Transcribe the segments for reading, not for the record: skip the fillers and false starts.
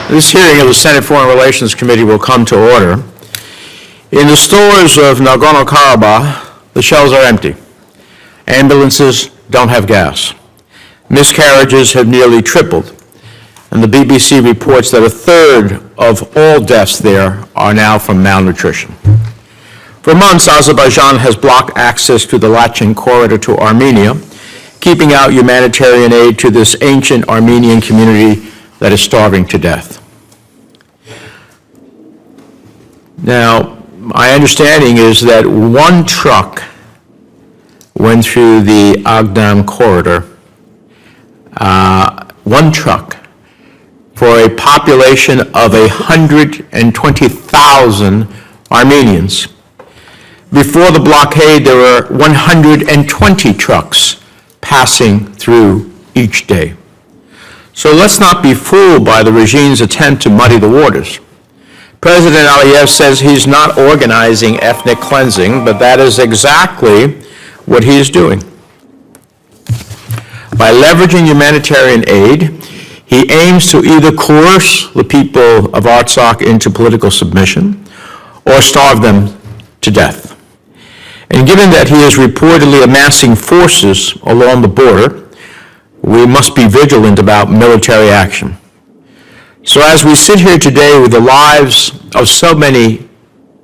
This hearing of the Senate Foreign Relations Committee will come to order. In the stores of Nagorno-Karabakh, the shelves are empty. Ambulances don't have gas. Miscarriages have nearly tripled. And the BBC reports that a third of all deaths there are now from malnutrition. For months, Azerbaijan has blocked access to the Lachin Corridor to Armenia, keeping out humanitarian aid to this ancient Armenian community that is starving to death. Now, my understanding is that one truck went through the Lachin Corridor, one truck, for a population of 120,000 Armenians. Before the blockade, there were 120 trucks passing through each day. So let's not be fooled by the regime's attempt to muddy the waters. President Aliyev says he's not organizing ethnic cleansing, but that is exactly what he is doing. By leveraging humanitarian aid, he aims to either coerce the people of Artsakh into political submission or starve them to death. And given that he is reportedly amassing forces along the border, we must be vigilant about military action. So as we sit here today with the lives of so many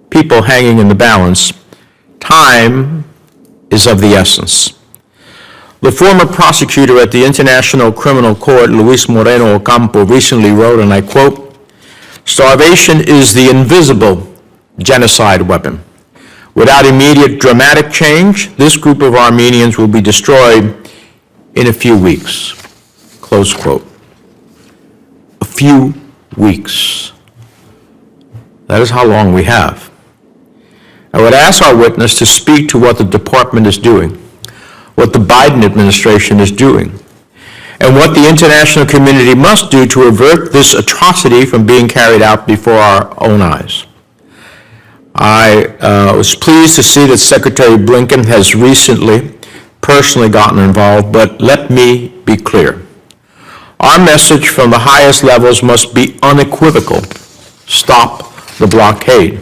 people hanging in the balance, time is of the essence. The former prosecutor at the International Criminal Court, Luis Moreno Ocampo, recently wrote, and I quote, "Starvation is the invisible genocide weapon. Without immediate dramatic change, this group of Armenians will be destroyed in a few weeks." Close quote. A few weeks. That is how long we have. I would ask our witness to speak to what the department is doing, what the Biden administration is doing, and what the international community must do to avert this atrocity from being carried out before our own eyes. I was pleased to see that Secretary Blinken has recently personally gotten involved, but let me be clear. Our message from the highest levels must be unequivocal. Stop the blockade.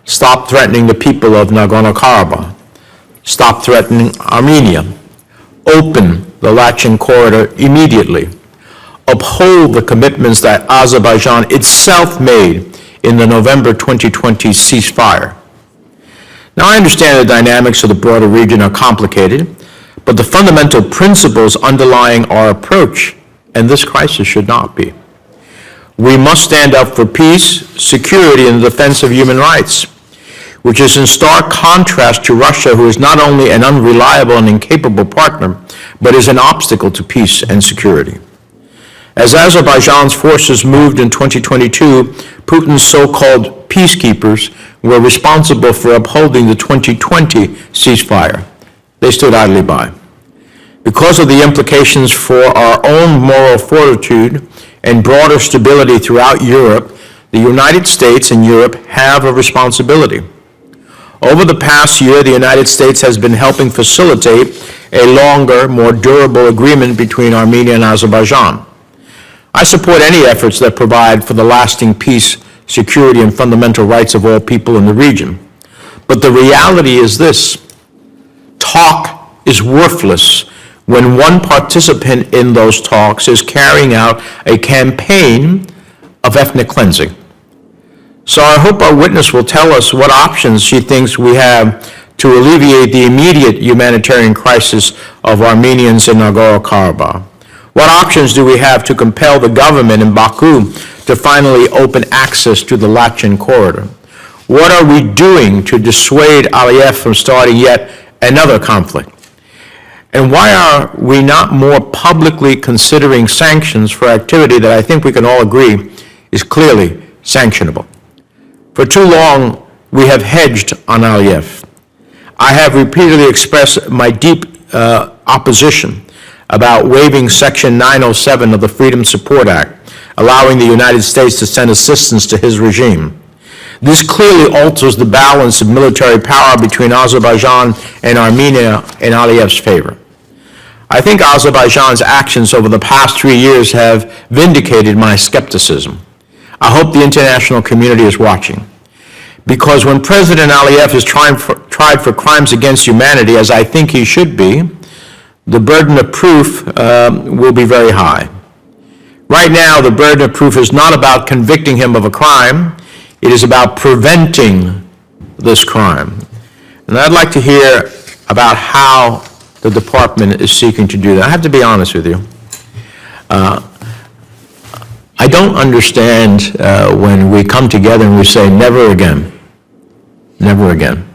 Stop threatening the people of Nagorno-Karabakh. Stop threatening Armenia. Open the Lachin Corridor immediately. Uphold the commitments that Azerbaijan itself made in the November 2020 ceasefire. Now, I understand the dynamics of the broader region are complicated, but the fundamental principles underlying our approach and this crisis should not be. We must stand up for peace, security, and the defense of human rights, which is in stark contrast to Russia, who is not only an unreliable and incapable partner, but is an obstacle to peace and security. As Azerbaijan's forces moved in 2022, Putin's so-called peacekeepers were responsible for upholding the 2020 ceasefire. They stood idly by. Because of the implications for our own moral fortitude and broader stability throughout Europe, the United States and Europe have a responsibility. Over the past year, the United States has been helping facilitate a longer, more durable agreement between Armenia and Azerbaijan. I support any efforts that provide for the lasting peace, security, and fundamental rights of all people in the region. But the reality is this: talk is worthless when one participant in those talks is carrying out a campaign of ethnic cleansing. So I hope our witness will tell us what options she thinks we have to alleviate the immediate humanitarian crisis of Armenians in Nagorno-Karabakh. What options do we have to compel the government in Baku to finally open access to the Lachin Corridor? What are we doing to dissuade Aliyev from starting yet another conflict? And why are we not more publicly considering sanctions for activity that I think we can all agree is clearly sanctionable? For too long, we have hedged on Aliyev. I have repeatedly expressed my deep opposition about waiving Section 907 of the Freedom Support Act, allowing the United States to send assistance to his regime. This clearly alters the balance of military power between Azerbaijan and Armenia in Aliyev's favor. I think Azerbaijan's actions over the past 3 years have vindicated my skepticism. I hope the international community is watching. Because when President Aliyev is tried for crimes against humanity, as I think he should be, the burden of proof will be very high. Right now, the burden of proof is not about convicting him of a crime. It is about preventing this crime. And I'd like to hear about how the department is seeking to do that. I have to be honest with you. I don't understand when we come together and we say, never again, never again.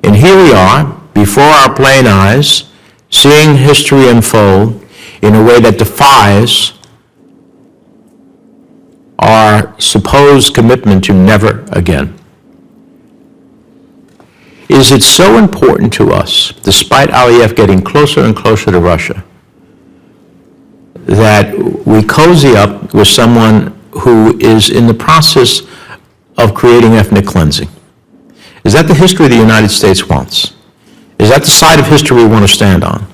And here we are, before our plain eyes, seeing history unfold in a way that defies our supposed commitment to never again. Is it so important to us, despite Aliyev getting closer and closer to Russia, that we cozy up with someone who is in the process of creating ethnic cleansing? Is that the history the United States wants? Is that the side of history we want to stand on?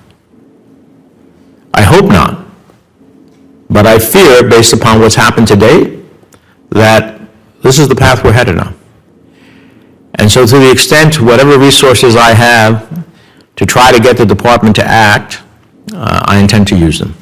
I hope not. But I fear, based upon what's happened to date, that this is the path we're headed on. And so to the extent, whatever resources I have to try to get the department to act, I intend to use them.